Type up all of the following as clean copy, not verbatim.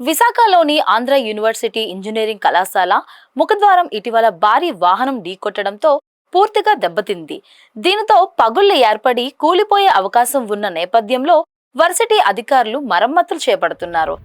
విశాఖలోని Andhra university engineering కళాశాల ముఖద్వారం ఇటీవల భారీ వాహనం ఢీకొట్టడంతో పూర్తిగా దెబ్బతింది. దీనితో పగుళ్లు ఏర్పడి కూలిపోయే అవకాశం ఉన్న నేపథ్యంలో వర్సిటీ అధికారులు మరమ్మతులు చేపడుతున్నారు.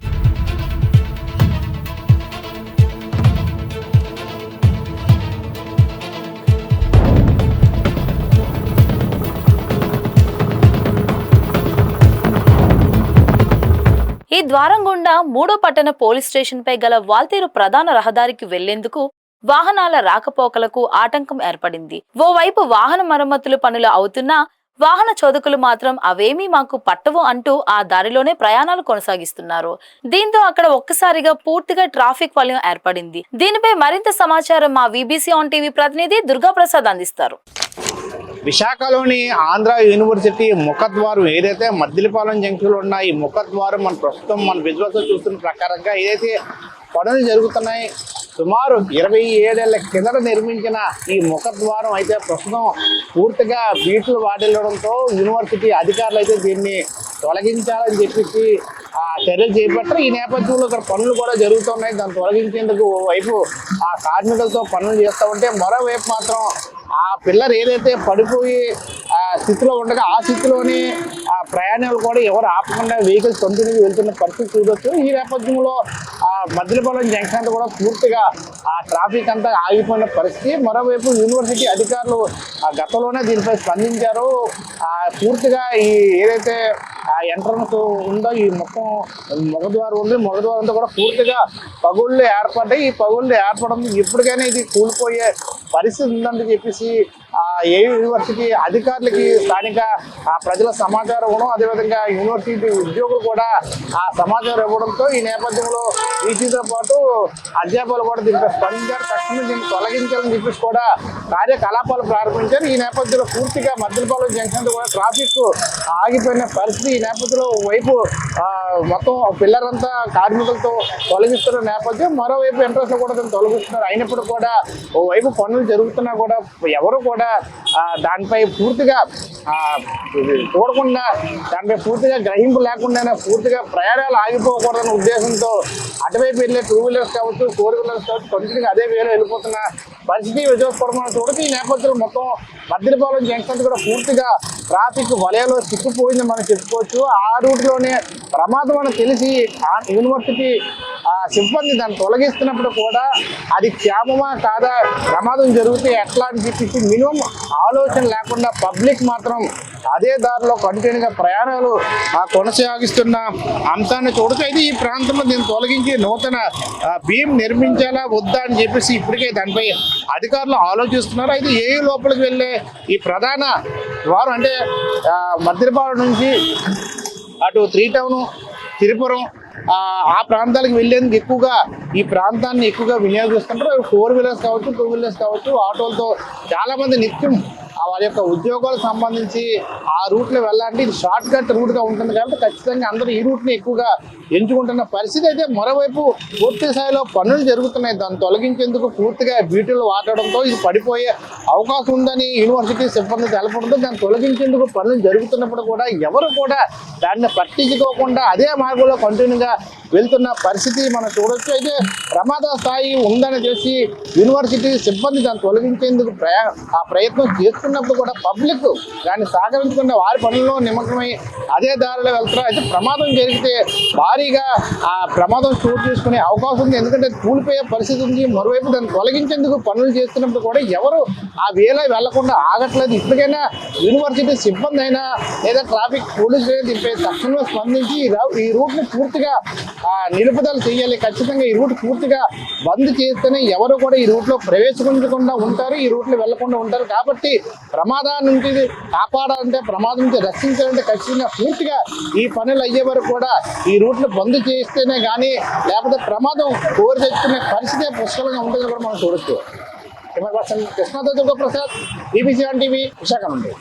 ఈ ద్వారం గుండా 3వ పట్టణ పోలీస్ స్టేషన్ పై గల వాల్తేరు ప్రధాన రహదారికి వెళ్లేందుకు వాహనాల రాకపోకలకు ఆటంకం ఏర్పడింది. ఓవైపు వాహన మరమ్మతులు పనులు అవుతున్నా వాహన చోదకులు మాత్రం అవేమీ మాకు పట్టవు అంటూ ఆ దారిలోనే ప్రయాణాలు కొనసాగిస్తున్నారు. దీంతో అక్కడ ఒక్కసారిగా పూర్తిగా ట్రాఫిక్ వలయం ఏర్పడింది. దీనిపై మరింత సమాచారం మా వీబీసీ ఆన్ టీవీ ప్రతినిధి దుర్గాప్రసాద్ అందిస్తారు. విశాఖలోని ఆంధ్ర యూనివర్సిటీ ముఖద్వారం ఏదైతే మద్దిలపాలెం జంక్షన్లో ఉన్న ఈ ముఖద్వారం ప్రస్తుతం మన విజువల్స్ చూస్తున్న ప్రకారంగా ఏదైతే పనులు జరుగుతున్నాయి, సుమారు 27 ఏళ్ల కిందట నిర్మించిన ఈ ముఖద్వారం అయితే ప్రస్తుతం పూర్తిగా బీట్లు వాటిల్లడంతో యూనివర్సిటీ అధికారులు అయితే దీన్ని తొలగించాలని చెప్పేసి చర్యలు చేపట్టారు. ఈ నేపథ్యంలో ఇక్కడ పనులు కూడా జరుగుతున్నాయి. దాన్ని తొలగించేందుకు ఓవైపు ఆ కార్మికులతో పనులు చేస్తూ ఉంటే మరోవైపు మాత్రం ఆ పిల్లర్ ఏదైతే పడిపోయి స్థితిలో ఉండగా ఆ స్థితిలోనే ప్రయాణాలు కూడా ఎవరు ఆపకుండా వెహికల్స్ కంటిన్యూ వెళ్తున్న పరిస్థితి చూడొచ్చు. ఈ నేపథ్యంలో మద్దిలపాలెం జంక్షన్ అంతా కూడా పూర్తిగా ఆ ట్రాఫిక్ అంతా ఆగిపోయిన పరిస్థితి. మరోవైపు యూనివర్సిటీ అధికారులు గతంలోనే దీనిపై స్పందించారు. పూర్తిగా ఈ ఏదైతే ఎంట్రన్స్ ఉందో ఈ మొత్తం ముఖద్వారం ఉంది, ముఖద్వారంతో కూడా పూర్తిగా పగుళ్ళు ఏర్పడ్డాయి. ఈ పగుళ్ళు ఏర్పడడం ఇప్పటికైనా ఇది కూలిపోయే పరిస్థితి ఉందని చెప్పేసి ఏ యూనివర్సిటీ అధికారులకి స్థానిక ప్రజల సమాచారం ఇవ్వడం, అదేవిధంగా యూనివర్సిటీ ఉద్యోగులు కూడా ఆ సమాచారం ఇవ్వడంతో ఈ నేపథ్యంలో వీటితో పాటు అధ్యాపకులు కూడా దీనిపై స్పందించారు. తక్షణం దీన్ని తొలగించాలని చెప్పేసి కూడా కార్యకలాపాలు ప్రారంభించారు. ఈ నేపథ్యంలో పూర్తిగా మద్దిలపాలెం జంక్షన్ కూడా ట్రాఫిక్ ఆగిపోయిన పరిస్థితి. ఈ నేపథ్యంలో వైపు మొత్తం పిల్లర్ అంతా కార్మికులతో తొలగిస్తున్న నేపథ్యం, మరోవైపు ఎంట్రన్స్ లో కూడా దీన్ని తొలగిస్తున్నారు. అయినప్పుడు కూడా ఓవైపు పనులు జరుగుతున్నా కూడా ఎవరు కూడా దానిపై పూర్తిగా చూడకుండా, దానిపై పూర్తిగా గ్రహింపు లేకుండానే పూర్తిగా ప్రయాణాలు ఆగిపోకూడదన్న ఉద్దేశంతో అటువైపు వెళ్ళే 2 వీలర్స్ కావచ్చు, 4 వీలర్స్ కావచ్చు కంటిన్యూగా అదే వేలో వెళ్ళిపోతున్న పరిస్థితి విజయపడమని చూడదు. ఈ నేపథ్యంలో మొత్తం మద్దిలపాలెం జంక్షన్ కూడా పూర్తిగా ట్రాఫిక్ వలయలో చిక్కుపోయింది మనం చెప్పుకోవచ్చు. ఆ రూట్లోనే ప్రమాదం అని తెలిసి యూనివర్సిటీ సిబ్బంది దాన్ని తొలగిస్తున్నప్పుడు కూడా అది క్షేమమా కాదా, ప్రమాదం జరిగితే ఎట్లా అని చెప్పేసి మినిమం ఆలోచన లేకుండా పబ్లిక్ మాత్రం అదే దారిలో కంటిన్యూగా ప్రయాణాలు కొనసాగిస్తున్న అంశాన్ని చూడచ్చు. అయితే ఈ ప్రాంతంలో దీన్ని తొలగించి నూతన బీమ్ నిర్మించాలా వద్దా అని చెప్పేసి ఇప్పటికే దానిపై అధికారులు ఆలోచిస్తున్నారు. అయితే ఏ లోపలికి వెళ్ళే ఈ ప్రధాన ద్వారం అంటే మద్దిలపాలెం నుంచి అటు 3 టౌన్, తిరుపురం ఆ ప్రాంతాలకు వెళ్ళేందుకు ఎక్కువగా ఈ ప్రాంతాన్ని ఎక్కువగా వినియోగిస్తుంటారు. 4 వీలర్స్ కావచ్చు, 2 వీలర్స్ కావచ్చు, ఆటోలతో చాలా మంది నిత్యం వారి యొక్క ఉద్యోగాలకు సంబంధించి ఆ రూట్లో వెళ్ళాలంటే ఇది షార్ట్ కట్ రూట్గా ఉంటుంది కాబట్టి ఖచ్చితంగా అందరూ ఈ రూట్ని ఎక్కువగా ఎంచుకుంటున్న పరిస్థితి. అయితే మరోవైపు పూర్తి స్థాయిలో పనులు జరుగుతున్నాయి. దాన్ని తొలగించేందుకు పూర్తిగా బీటులు వాడడంతో ఇది పడిపోయే అవకాశం ఉందని యూనివర్సిటీ సిబ్బంది తెలపడంతో దాన్ని తొలగించేందుకు పనులు జరుగుతున్నప్పుడు కూడా ఎవరు కూడా దాన్ని పట్టించుకోకుండా అదే మార్గంలో కంటిన్యూగా వెళ్తున్న పరిస్థితి మనం చూడొచ్చు. అయితే ప్రమాద స్థాయి ఉందని చేసి యూనివర్సిటీ సిబ్బంది దాన్ని తొలగించేందుకు ప్రయత్నం చేస్తున్నప్పుడు కూడా పబ్లిక్ దాన్ని సహకరించకుండా వారి పనుల్లో నిమగ్నమై అదే దారిలో వెళ్తారు. అయితే ప్రమాదం జరిగితే భారీగా ఆ ప్రమాదం చోటు చేసుకునే అవకాశం ఉంది. ఎందుకంటే కూలిపోయే పరిస్థితి ఉంది. మరోవైపు దాన్ని తొలగించేందుకు పనులు చేస్తున్నప్పుడు కూడా ఎవరు ఆ వేలో వెళ్లకుండా ఆగట్లేదు. ఇప్పటికైనా యూనివర్సిటీ సిబ్బంది అయినా లేదా ట్రాఫిక్ పోలీసులు దీనిపై తక్షణమే స్పందించి ఈ రూట్ని పూర్తిగా నిలుపుదల చేయాలి. ఖచ్చితంగా ఈ రూట్ పూర్తిగా బంద్ చేస్తేనే ఎవరు కూడా ఈ రూట్లో ప్రవేశించకుండా ఉంటారు, ఈ రూట్లో వెళ్లకుండా ఉంటారు. కాబట్టి ప్రమాదాల నుంచి కాపాడాలంటే, ప్రమాదం నుంచి రక్షించాలంటే ఖచ్చితంగా పూర్తిగా ఈ పనులు అయ్యే వరకు కూడా ఈ రూట్లు బంద్ చేస్తేనే కానీ లేకపోతే ప్రమాదం కోరి తెచ్చుకునే పరిస్థితి పుష్కలంగా ఉంటుందని కూడా మనం చూడొచ్చు. కెమెరా పర్సన్ కృష్ణతో Durgaprasad, VBC on TV, Visakha నుండి.